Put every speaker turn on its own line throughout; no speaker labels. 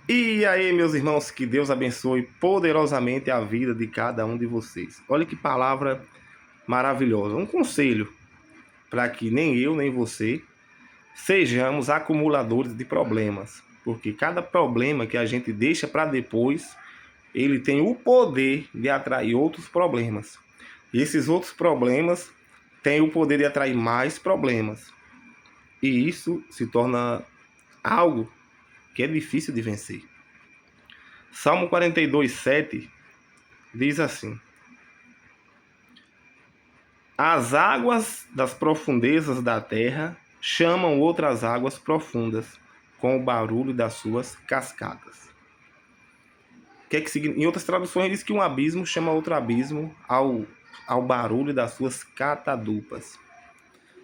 E aí, meus irmãos, que Deus abençoe poderosamente a vida de cada um de vocês. Olha que palavra maravilhosa. Um conselho para que nem eu, nem você sejamos acumuladores de problemas. Porque cada problema que a gente deixa para depois, ele tem o poder de atrair outros problemas. E esses outros problemas têm o poder de atrair mais problemas. E isso se torna algo que é difícil de vencer. Salmo 42:7 diz assim: As águas das profundezas da terra chamam outras águas profundas com o barulho das suas cascatas. Em outras traduções diz que um abismo chama outro abismo ao barulho das suas catadupas.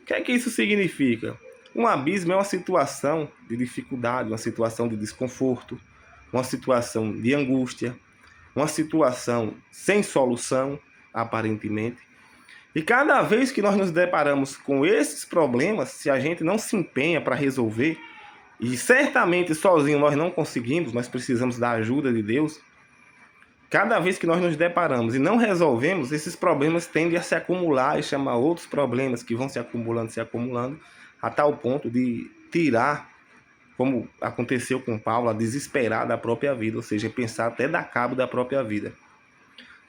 O que é que isso significa? Um abismo é uma situação de dificuldade, uma situação de desconforto, uma situação de angústia, uma situação sem solução, aparentemente. E cada vez que nós nos deparamos com esses problemas, se a gente não se empenha para resolver, e certamente sozinho nós não conseguimos, nós precisamos da ajuda de Deus, cada vez que nós nos deparamos e não resolvemos, esses problemas tendem a se acumular e chamar outros problemas que vão se acumulando, a tal ponto de tirar, como aconteceu com Paulo, a desesperar da própria vida, ou seja, pensar até dar cabo da própria vida.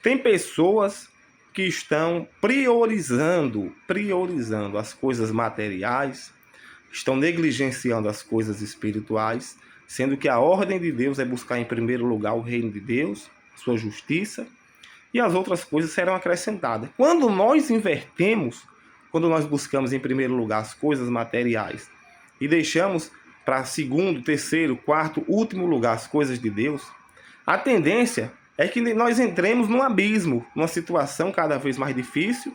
Tem pessoas que estão priorizando as coisas materiais, estão negligenciando as coisas espirituais, sendo que a ordem de Deus é buscar em primeiro lugar o reino de Deus, sua justiça, e as outras coisas serão acrescentadas. Quando nós invertemos, quando nós buscamos em primeiro lugar as coisas materiais e deixamos para segundo, terceiro, quarto, último lugar as coisas de Deus, a tendência é que nós entremos num abismo, numa situação cada vez mais difícil,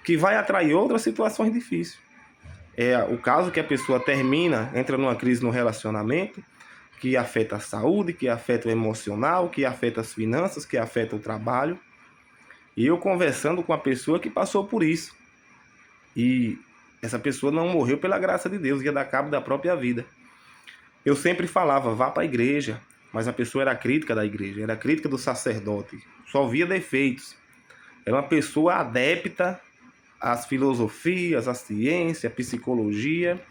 que vai atrair outras situações difíceis. É o caso que a pessoa entra numa crise no relacionamento, que afeta a saúde, que afeta o emocional, que afeta as finanças, que afeta o trabalho. E eu conversando com a pessoa que passou por isso. E essa pessoa não morreu pela graça de Deus, ia dar cabo da própria vida. Eu sempre falava, vá para a igreja, mas a pessoa era crítica da igreja, era crítica do sacerdote, só via defeitos. Era uma pessoa adepta às filosofias, à ciência, à psicologia,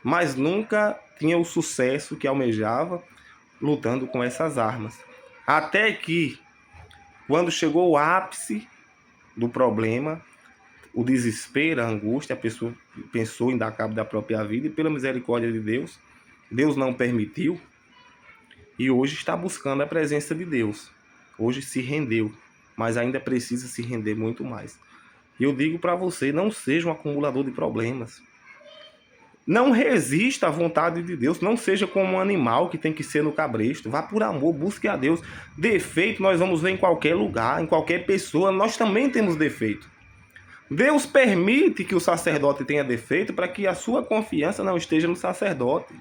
mas nunca tinha o sucesso que almejava lutando com essas armas. Até que, quando chegou o ápice do problema, o desespero, a angústia, a pessoa pensou em dar cabo da própria vida e, pela misericórdia de Deus, Deus não permitiu e hoje está buscando a presença de Deus. Hoje se rendeu, mas ainda precisa se render muito mais. E eu digo para você, não seja um acumulador de problemas. Não resista à vontade de Deus. Não seja como um animal que tem que ser no cabresto. Vá por amor, busque a Deus. Defeito nós vamos ver em qualquer lugar, em qualquer pessoa. Nós também temos defeito. Deus permite que o sacerdote tenha defeito para que a sua confiança não esteja no sacerdote,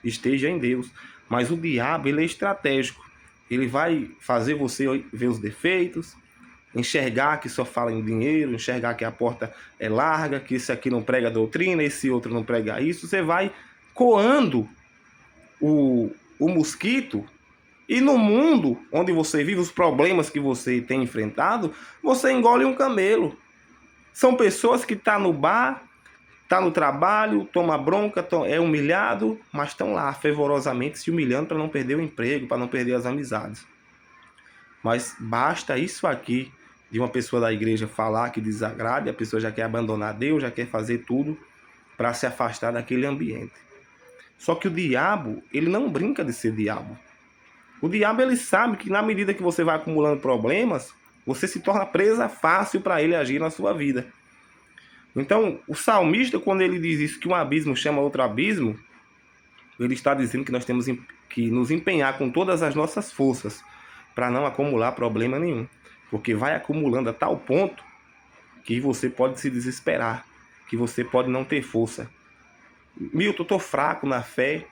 esteja em Deus. Mas o diabo, ele é estratégico. Ele vai fazer você ver os defeitos, enxergar que só fala em dinheiro, enxergar que a porta é larga, que esse aqui não prega doutrina, esse outro não prega isso. Você vai coando o mosquito, e no mundo onde você vive, os problemas que você tem enfrentado, você engole um camelo. São pessoas que estão no bar, estão no trabalho, toma bronca, é humilhado, mas estão lá fervorosamente se humilhando para não perder o emprego, para não perder as amizades. Mas basta isso aqui de uma pessoa da igreja falar que desagrade, a pessoa já quer abandonar Deus, já quer fazer tudo para se afastar daquele ambiente. Só que o diabo, ele não brinca de ser diabo. O diabo, ele sabe que na medida que você vai acumulando problemas, você se torna presa fácil para ele agir na sua vida. Então, o salmista, quando ele diz isso, que um abismo chama outro abismo, ele está dizendo que nós temos que nos empenhar com todas as nossas forças para não acumular problema nenhum. Porque vai acumulando a tal ponto que você pode se desesperar, que você pode não ter força. Milton, estou fraco na fé,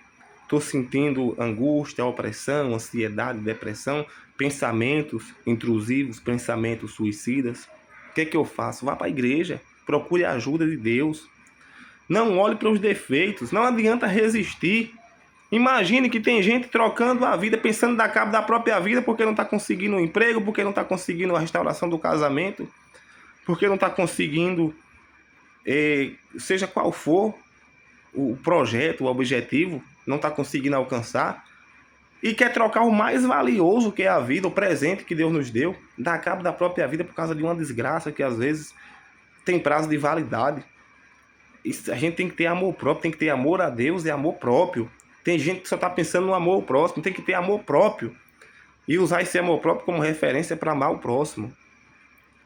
estou sentindo angústia, opressão, ansiedade, depressão, pensamentos intrusivos, pensamentos suicidas. O que é que eu faço? Vá para a igreja, procure a ajuda de Deus. Não olhe para os defeitos, não adianta resistir. Imagine que tem gente trocando a vida, pensando dar cabo da própria vida porque não está conseguindo um emprego, porque não está conseguindo a restauração do casamento, porque não está conseguindo, seja qual for o projeto, o objetivo, não está conseguindo alcançar, e quer trocar o mais valioso que é a vida, o presente que Deus nos deu, dar cabo da própria vida por causa de uma desgraça que às vezes tem prazo de validade. A gente tem que ter amor próprio, tem que ter amor a Deus e amor próprio. Tem gente que só está pensando no amor ao próximo, tem que ter amor próprio. E usar esse amor próprio como referência para amar o próximo.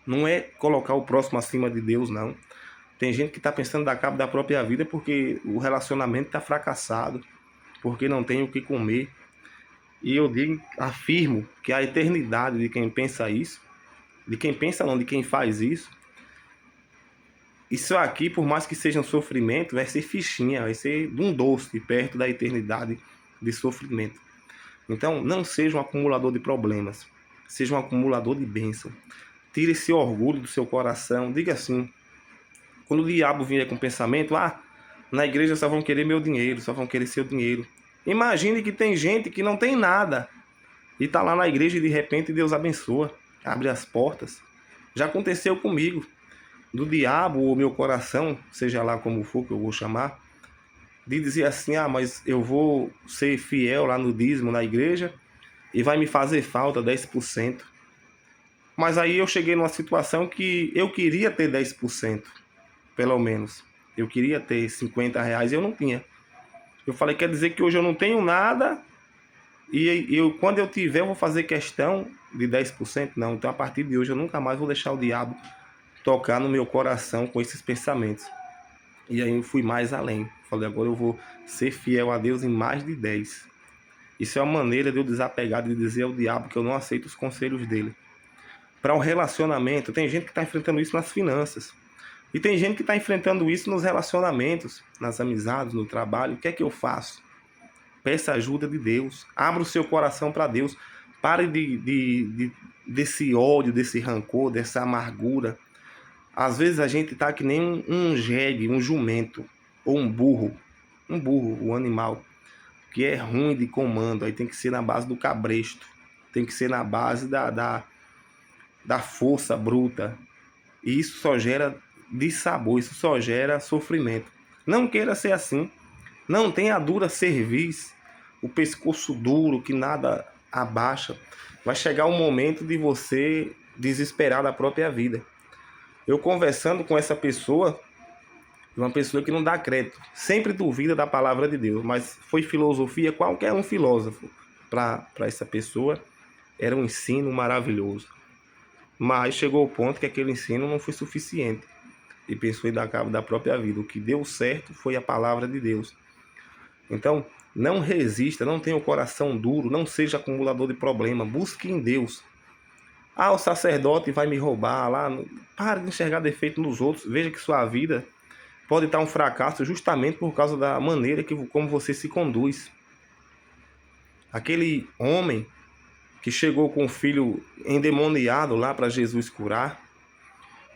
Não é colocar o próximo acima de Deus, não. Tem gente que está pensando em dar cabo da própria vida porque o relacionamento está fracassado, porque não tem o que comer. E eu afirmo que a eternidade de quem pensa isso, de quem pensa não, de quem faz isso aqui, por mais que seja um sofrimento, vai ser fichinha, vai ser um doce perto da eternidade de sofrimento. Então, não seja um acumulador de problemas, seja um acumulador de bênção. Tire esse orgulho do seu coração. Diga assim, quando o diabo vier com pensamento, na igreja só vão querer meu dinheiro, só vão querer seu dinheiro. Imagine que tem gente que não tem nada e está lá na igreja e de repente Deus abençoa, abre as portas. Já aconteceu comigo. Do diabo ou meu coração, seja lá como for que eu vou chamar, de dizer assim, mas eu vou ser fiel lá no dízimo na igreja e vai me fazer falta 10%. Mas aí eu cheguei numa situação que eu queria ter 10%, pelo menos. Eu queria ter R$50 e eu não tinha. Eu falei, quer dizer que hoje eu não tenho nada e quando eu tiver eu vou fazer questão de 10%? Não, então a partir de hoje eu nunca mais vou deixar o diabo tocar no meu coração com esses pensamentos. E aí eu fui mais além. Falei, agora eu vou ser fiel a Deus em mais de 10. Isso é uma maneira de eu desapegar, de dizer ao diabo que eu não aceito os conselhos dele. Para um relacionamento, tem gente que está enfrentando isso nas finanças. E tem gente que está enfrentando isso nos relacionamentos, nas amizades, no trabalho. O que é que eu faço? Peça ajuda de Deus. Abra o seu coração para Deus. Pare desse ódio, desse rancor, dessa amargura. Às vezes a gente tá que nem um jegue, um jumento, ou um burro, o animal, que é ruim de comando, aí tem que ser na base do cabresto, tem que ser na base da força bruta, e isso só gera dissabor, isso só gera sofrimento. Não queira ser assim, não tenha a dura cerviz, o pescoço duro, que nada abaixa, vai chegar um momento de você desesperar da própria vida. Eu conversando com essa pessoa, uma pessoa que não dá crédito, sempre duvida da palavra de Deus, mas foi filosofia, qualquer um filósofo, para essa pessoa, era um ensino maravilhoso. Mas chegou ao ponto que aquele ensino não foi suficiente, e pensou em dar cabo da própria vida. O que deu certo foi a palavra de Deus. Então, não resista, não tenha o coração duro, não seja acumulador de problema, busque em Deus. O sacerdote vai me roubar lá. Pare de enxergar defeito nos outros. Veja que sua vida pode estar um fracasso justamente por causa da maneira como você se conduz. Aquele homem que chegou com o filho endemoniado lá para Jesus curar,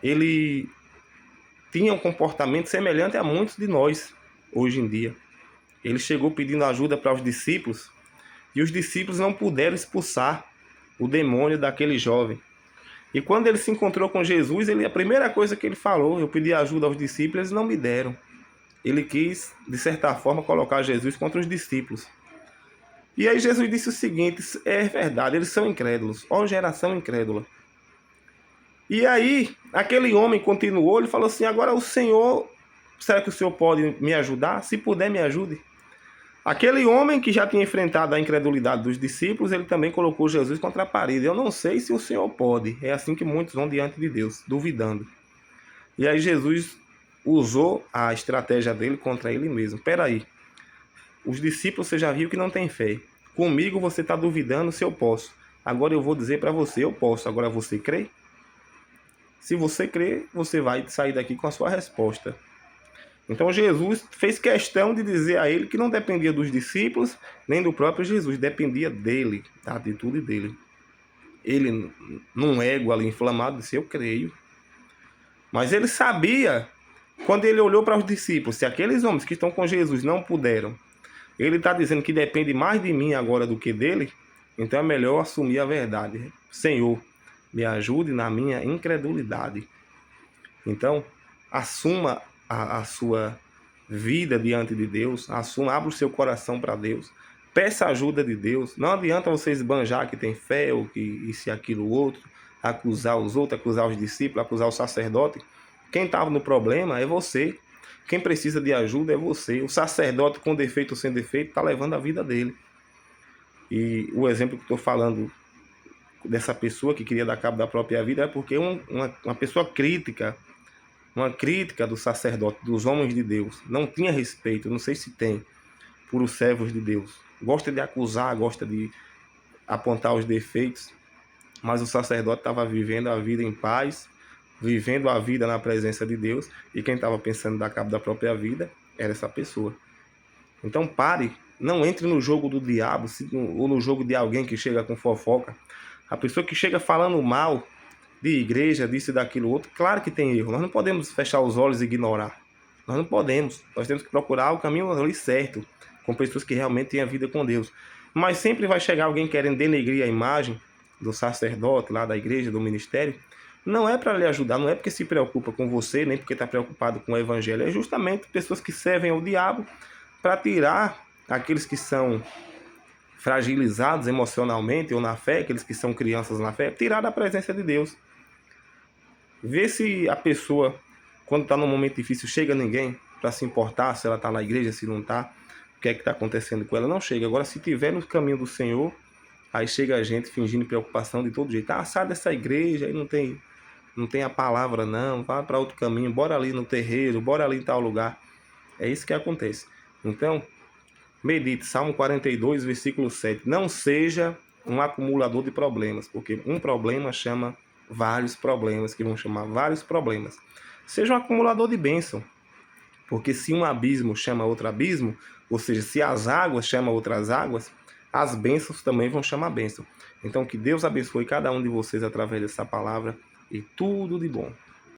ele tinha um comportamento semelhante a muitos de nós hoje em dia. Ele chegou pedindo ajuda para os discípulos e os discípulos não puderam expulsar o demônio daquele jovem. E quando ele se encontrou com Jesus, a primeira coisa que ele falou, eu pedi ajuda aos discípulos, eles não me deram. Ele quis, de certa forma, colocar Jesus contra os discípulos. E aí Jesus disse o seguinte, é verdade, eles são incrédulos, ó geração incrédula. E aí, aquele homem continuou, ele falou assim, agora o Senhor, será que o Senhor pode me ajudar? Se puder, me ajude. Aquele homem que já tinha enfrentado a incredulidade dos discípulos, ele também colocou Jesus contra a parede. Eu não sei se o Senhor pode. É assim que muitos vão diante de Deus, duvidando. E aí Jesus usou a estratégia dele contra ele mesmo. Espera aí. Os discípulos você já viu que não tem fé. Comigo você está duvidando se eu posso. Agora eu vou dizer para você, eu posso. Agora você crê? Se você crê, você vai sair daqui com a sua resposta. Então Jesus fez questão de dizer a ele que não dependia dos discípulos, nem do próprio Jesus, dependia dele, da atitude dele. Ele, num ego ali inflamado, disse, eu creio. Mas ele sabia, quando ele olhou para os discípulos, se aqueles homens que estão com Jesus não puderam, ele está dizendo que depende mais de mim agora do que dele, então é melhor assumir a verdade. Senhor, me ajude na minha incredulidade. Então, assuma a sua vida diante de Deus, abra o seu coração para Deus, peça a ajuda de Deus. Não adianta você esbanjar que tem fé ou que isso e aquilo outro, acusar os outros, acusar os discípulos, acusar o sacerdote. Quem estava no problema é você. Quem precisa de ajuda é você. O sacerdote, com defeito ou sem defeito, está levando a vida dele. E o exemplo que estou falando dessa pessoa que queria dar cabo da própria vida é porque uma pessoa crítica, uma crítica do sacerdote, dos homens de Deus, não tinha respeito, não sei se tem, por os servos de Deus. Gosta de acusar, gosta de apontar os defeitos, mas o sacerdote estava vivendo a vida em paz, vivendo a vida na presença de Deus, e quem estava pensando em dar cabo da própria vida era essa pessoa. Então pare, não entre no jogo do diabo ou no jogo de alguém que chega com fofoca. A pessoa que chega falando mal de igreja, disso e daquilo outro, claro que tem erro. Nós não podemos fechar os olhos e ignorar. Nós não podemos. Nós temos que procurar o caminho ali certo, com pessoas que realmente têm a vida com Deus. Mas sempre vai chegar alguém querendo denegrir a imagem do sacerdote lá da igreja, do ministério. Não é para lhe ajudar, não é porque se preocupa com você, nem porque está preocupado com o evangelho. É justamente pessoas que servem ao diabo para tirar aqueles que são fragilizados emocionalmente ou na fé, aqueles que são crianças na fé, tirar da presença de Deus. Vê se a pessoa, quando está num momento difícil, chega ninguém para se importar se ela está na igreja, se não está, o que é que está acontecendo com ela. Não chega. Agora, se estiver no caminho do Senhor, aí chega a gente fingindo preocupação de todo jeito. Ah, sai dessa igreja, aí não tem a palavra não, vá para outro caminho, bora ali no terreiro, bora ali em tal lugar. É isso que acontece. Então, medite, Salmo 42, versículo 7. Não seja um acumulador de problemas, porque um problema chama vários problemas, que vão chamar vários problemas. Seja um acumulador de bênção, porque se um abismo chama outro abismo, ou seja, se as águas chamam outras águas, as bênçãos também vão chamar bênção. Então, que Deus abençoe cada um de vocês através dessa palavra e tudo de bom.